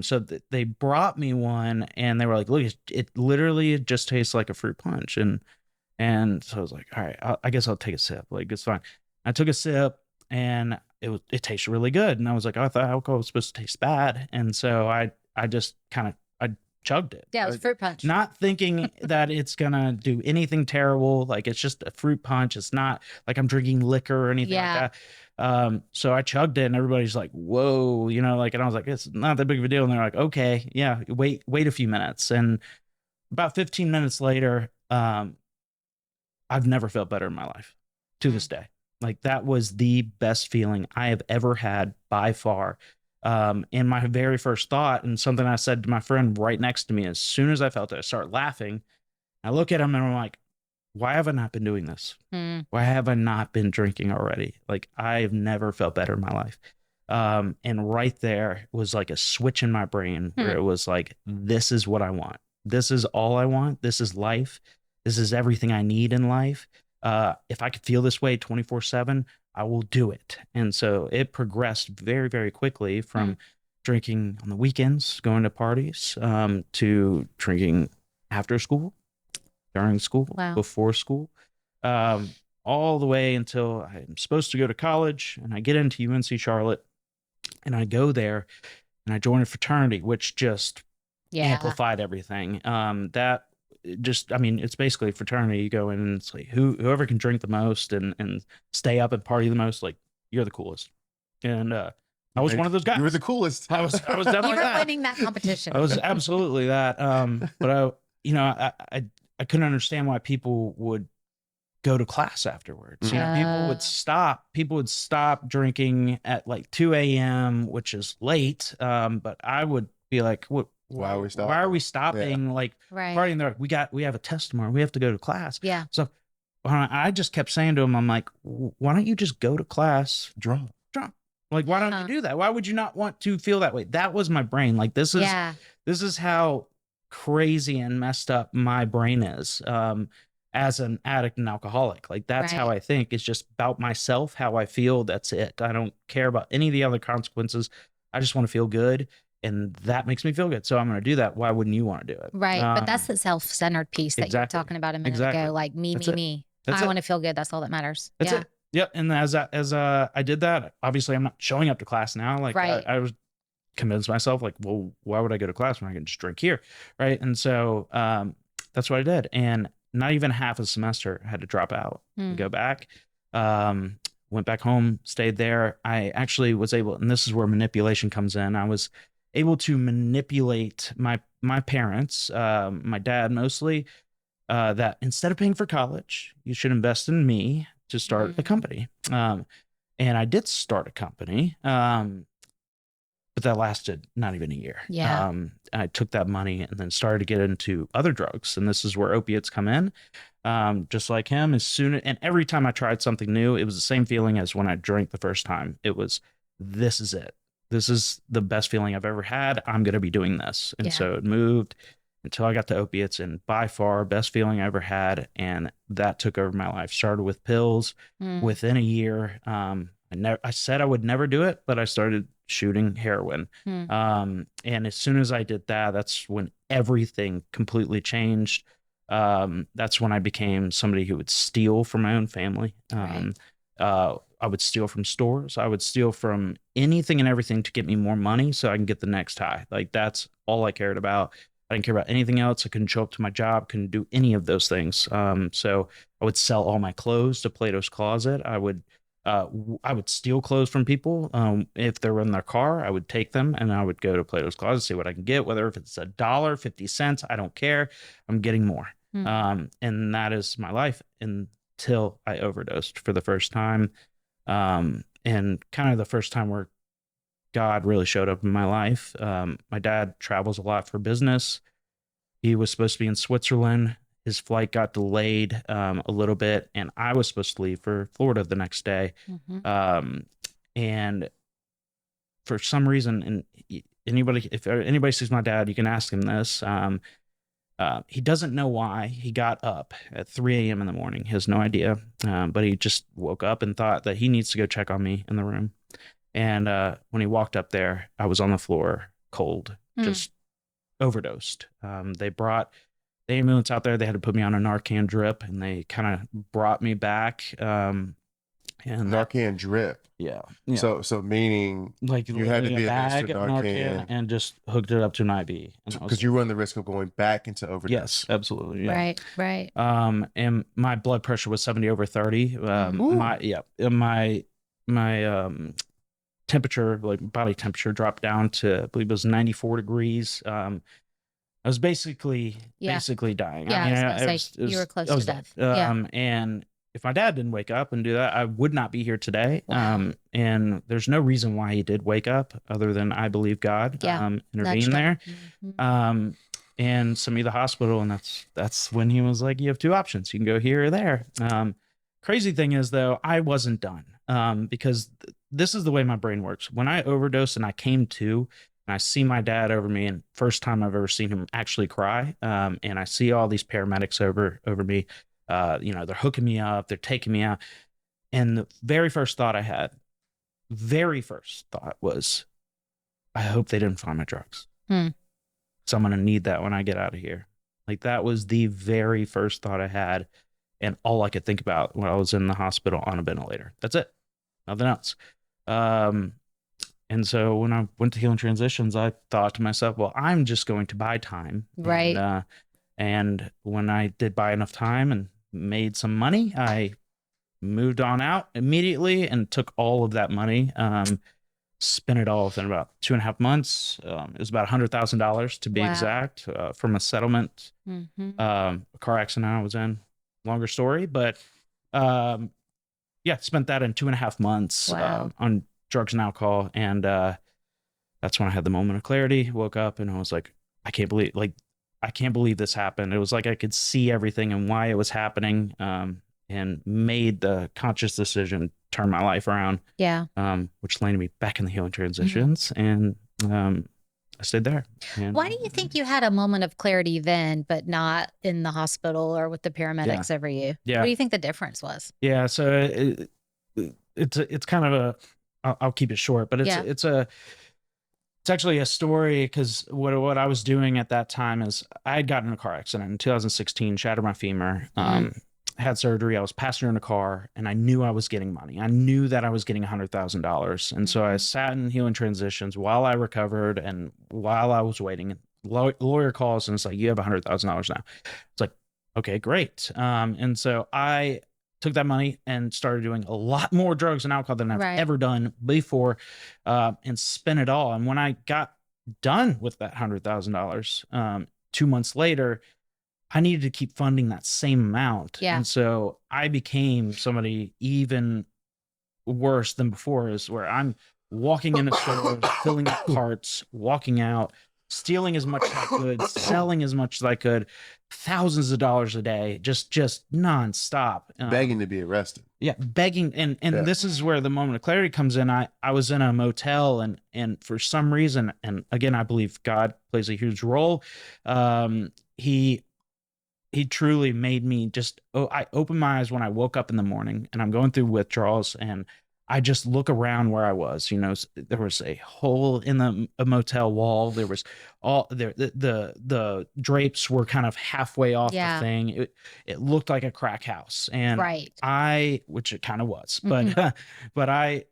so they brought me one and they were like, look, it literally just tastes like a fruit punch. And so I was like, all right, I guess I'll take a sip. Like, it's fine. I took a sip and it tasted really good. And I was like, oh, I thought alcohol was supposed to taste bad. And so I just I chugged it. Yeah, it was fruit punch. Not thinking that it's going to do anything terrible. Like, it's just a fruit punch. It's not like I'm drinking liquor or anything like that. So I chugged it and everybody's like, whoa, you know, like, and I was like, it's not that big of a deal. And they're like, okay, yeah, wait a few minutes. And about 15 minutes later, I've never felt better in my life to this day. Like, that was the best feeling I have ever had by far. And my very first thought, and something I said to my friend right next to me, as soon as I felt it, I start laughing. I look at him and I'm like, why have I not been doing this? Why have I not been drinking already? Like, I've never felt better in my life. And right there was like a switch in my brain where it was like, this is what I want. This is all I want. This is life. This is everything I need in life. If I could feel this way 24/7, I will do it. And so it progressed very, very quickly from drinking on the weekends, going to parties, to drinking after school, during school, before school, all the way until I'm supposed to go to college. And I get into UNC Charlotte and I go there and I join a fraternity, which just amplified everything. It's basically a fraternity. You go in and it's like whoever can drink the most and stay up and party the most, like, you're the coolest. And I was one of those guys. You were the coolest. I was definitely you were winning that competition. I was absolutely that. But I couldn't understand why people would go to class afterwards. You know, people would stop drinking at like 2 a.m., which is late. But I would be like, what? Why are we stopping? Like, partying? They're like, we have a test tomorrow. We have to go to class. Yeah. So I just kept saying to him, I'm like, why don't you just go to class drunk? Like, why don't you do that? Why would you not want to feel that way? That was my brain. Like, this is how crazy and messed up my brain is. As an addict and alcoholic, like that's how I think. It's just about myself, how I feel. That's it. I don't care about any of the other consequences. I just want to feel good, and that makes me feel good. So I'm going to do that. Why wouldn't you want to do it? Right. But that's the self-centered piece that you were talking about a minute ago. Like me. I want to feel good. That's all that matters. That's it. Yep. And as I did that, obviously I'm not showing up to class now. Like I was convinced myself, like, well, why would I go to class when I can just drink here? Right. And so that's what I did. And not even half a semester, I had to drop out and go back. Went back home, stayed there. I actually was able, and this is where manipulation comes in. I was able to manipulate my parents, my dad mostly, that instead of paying for college, you should invest in me to start a company. And I did start a company, but that lasted not even a year. Yeah. I took that money and then started to get into other drugs. And this is where opiates come in. Just like him, and every time I tried something new, it was the same feeling as when I drank the first time. It was, this is it. This is the best feeling I've ever had. I'm going to be doing this. And so it moved until I got to opiates, and by far best feeling I ever had. And that took over my life. Started with pills within a year. I said I would never do it, but I started shooting heroin. And as soon as I did that, that's when everything completely changed. That's when I became somebody who would steal from my own family. I would steal from stores. I would steal from anything and everything to get me more money so I can get the next high. Like that's all I cared about. I didn't care about anything else. I couldn't show up to my job, couldn't do any of those things. So I would sell all my clothes to Plato's Closet. I would steal clothes from people. If they were in their car, I would take them and I would go to Plato's Closet, see what I can get, whether if it's $1, 50 cents, I don't care. I'm getting more. And that is my life until I overdosed for the first time. And kind of the first time where God really showed up in my life. My dad travels a lot for business. He was supposed to be in Switzerland. His flight got delayed a little bit, and I was supposed to leave for Florida the next day. And for some reason, and if anybody sees my dad, you can ask him this. He doesn't know why he got up at 3 a.m. in the morning. He has no idea, but he just woke up and thought that he needs to go check on me in the room. And when he walked up there, I was on the floor, cold, just overdosed. They brought the ambulance out there. They had to put me on a Narcan drip, and they kind of brought me back. And Narcan drip. Yeah. So meaning like you had to be a bag administered of Narcan and just hooked it up to an IV. Because you run the risk of going back into overdose. Yes, absolutely. Yeah. Right. And my blood pressure was 70/30. My temperature, like body temperature, dropped down to, I believe it was 94 degrees. I was basically dying. Yeah, I mean, I was gonna say, you were close to death. And if my dad didn't wake up and do that, I would not be here today. Wow. And there's no reason why he did wake up other than I believe God intervened there. And sent me to the hospital, and that's when he was like, you have two options. You can go here or there. Crazy thing is, though, I wasn't done because this is the way my brain works. When I overdosed and I came to, and I see my dad over me, and first time I've ever seen him actually cry, and I see all these paramedics over me, they're hooking me up, they're taking me out. And the very first thought was, I hope they didn't find my drugs. So I'm going to need that when I get out of here. Like that was the very first thought I had. And all I could think about when I was in the hospital on a ventilator. That's it. Nothing else. And so when I went to Healing Transitions, I thought to myself, well, I'm just going to buy time. Right. And when I did buy enough time and made some money, I moved on out immediately and took all of that money, spent it all within about 2.5 months. It was about $100,000 to be exact, from a settlement, a car accident I was in. Longer story, but spent that in 2.5 months on drugs and alcohol. And that's when I had the moment of clarity, woke up, and I was like, I can't believe this happened. It was like I could see everything and why it was happening. and made the conscious decision to turn my life around. Yeah. Which landed me back in the healing transitions. And I stayed there. And, Why do you think you had a moment of clarity then, but not in the hospital or with the paramedics over you? Yeah. What do you think the difference was? Yeah. So it's kind of I'll keep it short, but it's actually a story, because what I was doing at that time is I had gotten in a car accident in 2016, shattered my femur, had surgery. I was passenger in a car, and I knew I was getting money. I knew that I was getting $100,000. And so I sat in healing transitions while I recovered and while I was waiting. Lawyer calls and it's like, you have $100,000 now. It's like, okay, great. And so I took that money and started doing a lot more drugs and alcohol than I've ever done before, and spent it all. And when I got done with that $100,000, 2 months later, I needed to keep funding that same amount. Yeah. And so I became somebody even worse than before, is where I'm walking into stores, filling up carts, walking out, stealing as much as I could, selling as much as I could, thousands of dollars a day, just nonstop. Begging to be arrested. Yeah, begging. And this is where the moment of clarity comes in. I was in a motel, and for some reason, and again, I believe God plays a huge role. He truly made me just, I opened my eyes when I woke up in the morning, and I'm going through withdrawals, and I just look around where I was. There was a hole in a motel wall. There was the drapes were kind of halfway off the thing. It looked like a crack house, and which it kind of was, but I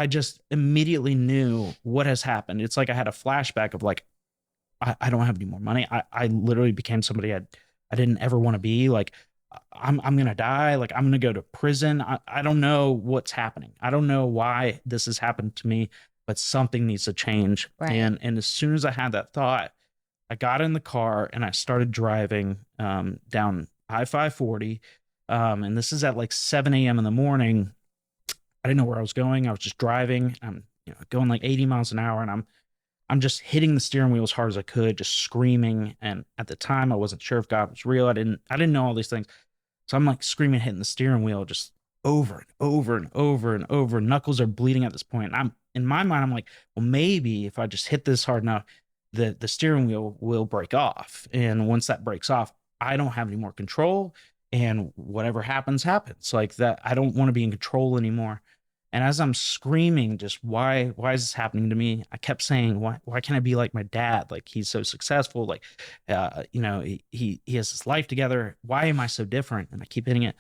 just immediately knew what has happened. It's like I had a flashback of like, I don't have any more money. I literally became somebody I didn't ever want to be. Like, I'm going to die. Like, I'm going to go to prison. I don't know what's happening. I don't know why this has happened to me, but something needs to change. Right. And as soon as I had that thought, I got in the car and I started driving down I-540. And this is at like 7 a.m. in the morning. I didn't know where I was going. I was just driving. I'm going like 80 miles an hour, and I'm just hitting the steering wheel as hard as I could, just screaming. And at the time, I wasn't sure if God was real. I didn't know all these things. So I'm like screaming, hitting the steering wheel just over and over and over and over. Knuckles are bleeding at this point. And in my mind, I'm like, well, maybe if I just hit this hard enough, the steering wheel will break off. And once that breaks off, I don't have any more control. And whatever happens, happens. Like that, I don't want to be in control anymore. And as I'm screaming, just why is this happening to me? I kept saying, why can't I be like my dad? Like, he's so successful. Like, he has his life together. Why am I so different? And I keep hitting it.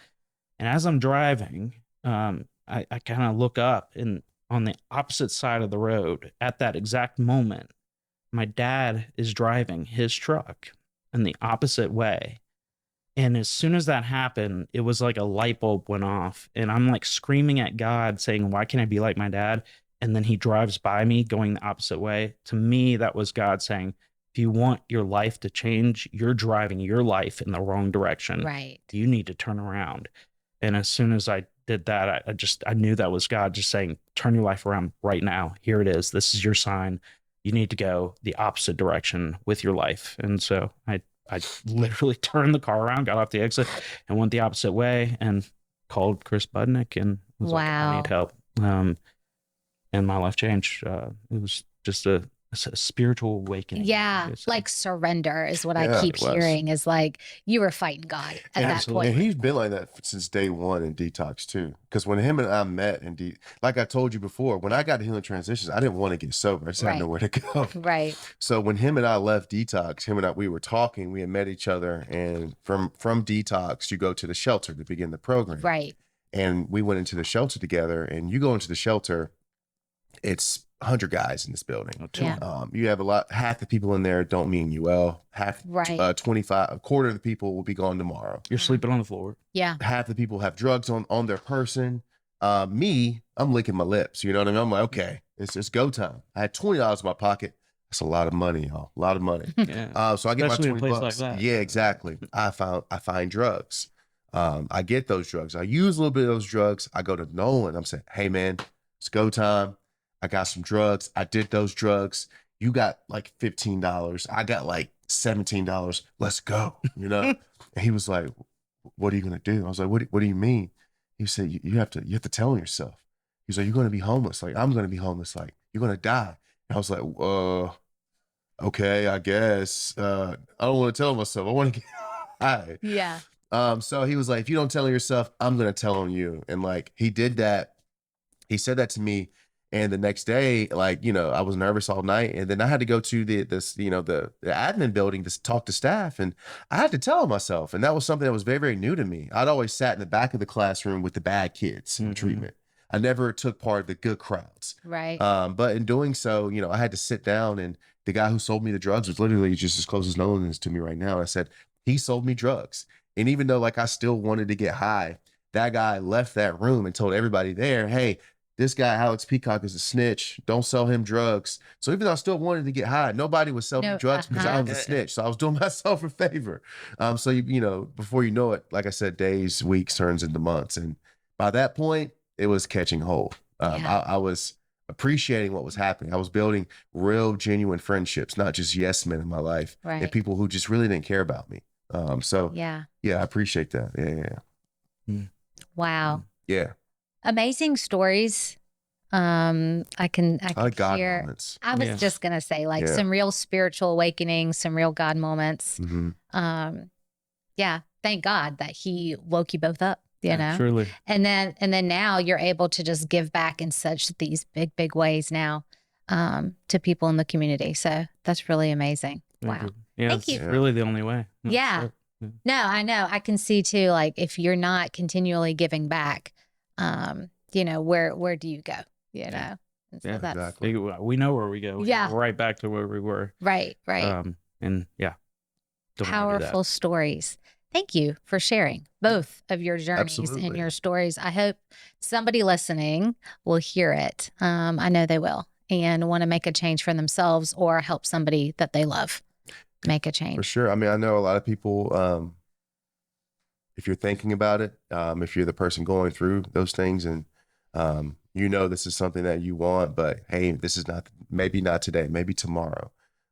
And as I'm driving, I kind of look up, and on the opposite side of the road at that exact moment, my dad is driving his truck in the opposite way. And as soon as that happened, it was like a light bulb went off, and I'm like screaming at God saying, why can't I be like my dad? And then he drives by me going the opposite way. To me, that was God saying, if you want your life to change, you're driving your life in the wrong direction. Right. You need to turn around. And as soon as I did that, I knew that was God just saying, turn your life around right now. Here it is. This is your sign. You need to go the opposite direction with your life. And so I literally turned the car around, got off the exit, and went the opposite way, and called Chris Budnick and was like, I need help. And my life changed. It was just a spiritual awakening. Yeah, like surrender is what I keep hearing, is like you were fighting God at that point. And he's been like that since day one in detox too. Because when him and I met like I told you before, when I got to healing transitions, I didn't want to get sober. I just had nowhere to go. Right. So when him and I left detox, we were talking, we had met each other, and from detox, you go to the shelter to begin the program. Right. And we went into the shelter together, and you go into the shelter, it's 100 guys in this building. You have half the people in there don't mean you well. Half, 25, a quarter of the people will be gone tomorrow. You're sleeping on the floor. Yeah. Half the people have drugs on their person. Me, I'm licking my lips. You know what I mean? I'm like, okay, it's go time. I had $20 in my pocket. That's a lot of money, y'all. A lot of money. Yeah. So I get Especially my 20 bucks. Like that. Yeah, exactly. I find drugs. I get those drugs. I use a little bit of those drugs. I go to Nolan. I'm saying, hey man, it's go time. I got some drugs. I did those drugs. You got like $15. I got like $17. Let's go. And he was like, what are you going to do? I was like, what do you mean? He said, you have to tell on yourself. He's like, you're going to be homeless. Like, I'm going to be homeless. Like, you're going to die. And I was like, okay, I guess. I don't want to tell myself. I want to get high. Yeah. So he was like, if you don't tell on yourself, I'm going to tell on you. And like, he did that. He said that to me. And the next day, like, I was nervous all night. And then I had to go to the admin building to talk to staff. And I had to tell myself. And that was something that was very, very new to me. I'd always sat in the back of the classroom with the bad kids in treatment. I never took part of the good crowds. Right. But in doing so, I had to sit down, and the guy who sold me the drugs was literally just as close as Nolan is to me right now. And I said, he sold me drugs. And even though like I still wanted to get high, that guy left that room and told everybody there, hey, this guy, Alex Peacock, is a snitch. Don't sell him drugs. So even though I still wanted to get high, nobody would sell me drugs because I was a snitch. So I was doing myself a favor. So, before you know it, like I said, days, weeks turns into months. And by that point, it was catching hold. I was appreciating what was happening. I was building real, genuine friendships, not just yes men in my life, and people who just really didn't care about me. Yeah, I appreciate that. Yeah. Wow. Yeah. Amazing stories. I can like God hear. moments. I was just gonna say, like, some real spiritual awakenings, some real God moments. Yeah. Thank God that He woke you both up. You know, truly. And then now you're able to just give back in such these big ways now to people in the community. So that's really amazing. Thank Wow. you. Yeah, Thank it's you. really the only way. Yeah. No, I know. I can see too, like, if you're not continually giving back, where do you go? You know? And so that's exactly. We know where we go. Yeah. We're right back to where we were. Right. And yeah. Powerful stories. Thank you for sharing both of your journeys and your stories. I hope somebody listening will hear it. I know they will, and want to make a change for themselves or help somebody that they love make a change. For sure. I mean, I know a lot of people, if you're thinking about it, if you're the person going through those things and this is something that you want, but hey, this is maybe not today, maybe tomorrow.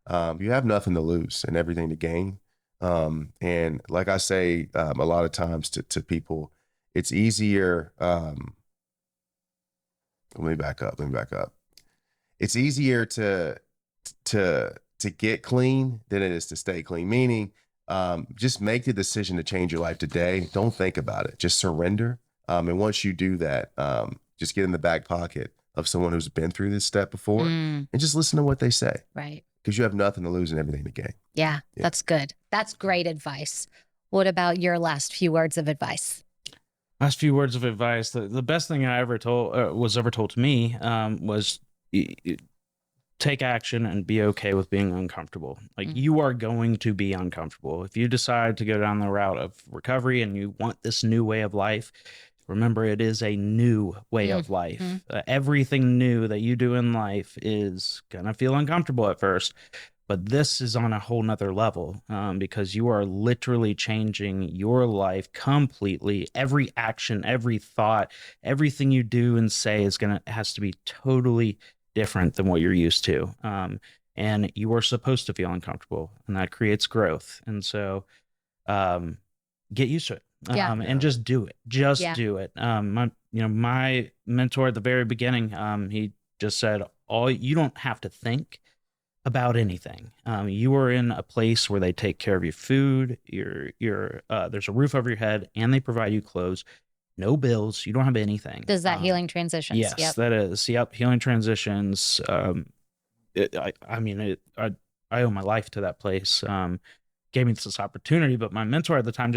You have nothing to lose and everything to gain. And like I say, a lot of times to people, it's easier. Let me back up. It's easier to get clean than it is to stay clean. Meaning, just make the decision to change your life today. Don't think about it. Just surrender. And once you do that, just get in the back pocket of someone who's been through this step before and just listen to what they say. Right. Because you have nothing to lose and everything to gain. Yeah, that's good. That's great advice. What about your last few words of advice? Last few words of advice. The best thing I ever was ever told to me was take action and be okay with being uncomfortable. Like you are going to be uncomfortable. If you decide to go down the route of recovery and you want this new way of life, remember, it is a new way of life. Everything new that you do in life is going to feel uncomfortable at first, but this is on a whole nother level because you are literally changing your life completely. Every action, every thought, everything you do and say has to be totally different than what you're used to. And you are supposed to feel uncomfortable, and that creates growth. And so get used to it. And just do it. Do it. My mentor at the very beginning, he just said, you don't have to think about anything. You are in a place where they take care of your food, there's a roof over your head, and they provide you clothes. No bills. You don't have anything. Does that healing transitions? Yes, that is. Yep. Healing transitions. I owe my life to that place. Gave me this opportunity, but my mentor at the time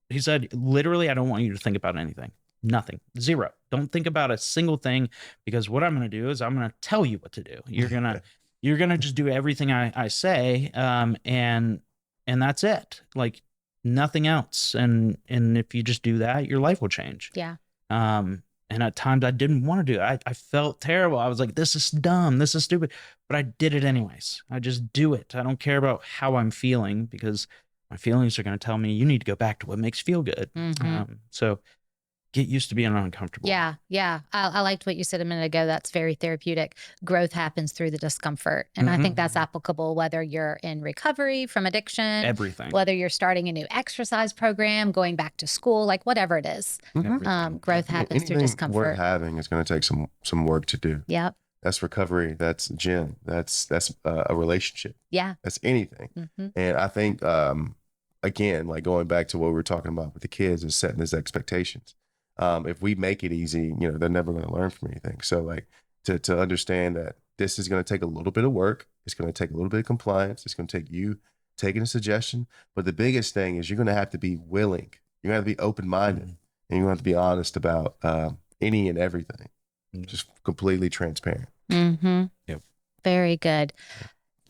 he said, literally, I don't want you to think about anything. Nothing. Zero. Don't think about a single thing, because what I'm going to do is I'm going to tell you what to do. You're going to just do everything I say. And that's it. Like nothing else. And if you just do that, your life will change. Yeah. And at times I didn't want to do it. I felt terrible. I was like, this is dumb. This is stupid. But I did it anyways. I just do it. I don't care about how I'm feeling, because my feelings are going to tell me you need to go back to what makes you feel good. So get used to being uncomfortable. Yeah. Yeah. I liked what you said a minute ago. That's very therapeutic. Growth happens through the discomfort. And I think that's applicable whether you're in recovery from addiction, Everything. whether you're starting a new exercise program, going back to school, like whatever it is. Everything. Growth happens through Anything discomfort. worth having is going to take some work to do. Yep. That's recovery. That's gym. That's a relationship. Yeah. That's anything. And I think, again, like going back to what we were talking about with the kids is setting those expectations. If we make it easy, they're never going to learn from anything. So like to understand that this is going to take a little bit of work. It's going to take a little bit of compliance. It's going to take you taking a suggestion. But the biggest thing is you're going to have to be willing. You're going to have to be open-minded and you're going to have to be honest about any and everything. Just completely transparent. Yep. Very good.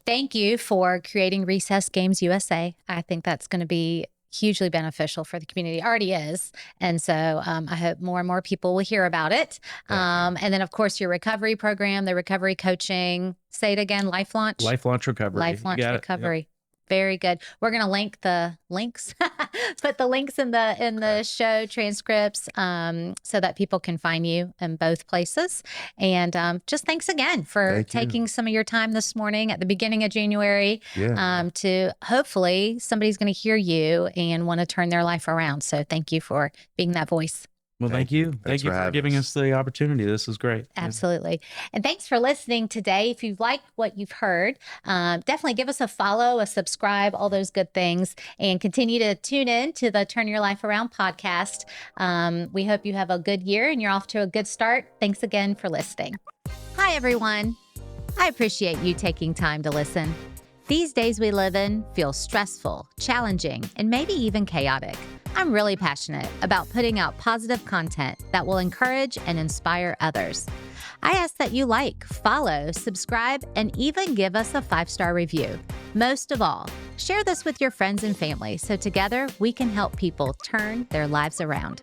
Thank you for creating Recess Games USA. I think that's going to be hugely beneficial for the community. It already is. And so I hope more and more people will hear about it. And then, of course, your recovery program, the recovery coaching. Say it again, Life Launch. Life Launch Recovery. Life Launch You got it. Recovery. Yep. Very good. We're going to link the links, put the links in the show transcripts so that people can find you in both places. And just thanks again for taking some of your time this morning at the beginning of January to hopefully somebody's going to hear you and want to turn their life around. So thank you for being that voice. Well, thank you. Thank you for giving us the opportunity. This is great. Absolutely. And thanks for listening today. If you've liked what you've heard, definitely give us a follow, a subscribe, all those good things, and continue to tune in to the Turn Your Life Around podcast. We hope you have a good year and you're off to a good start. Thanks again for listening. Hi, everyone. I appreciate you taking time to listen. These days we live in feel stressful, challenging, and maybe even chaotic. I'm really passionate about putting out positive content that will encourage and inspire others. I ask that you like, follow, subscribe, and even give us a 5-star review. Most of all, share this with your friends and family so together we can help people turn their lives around.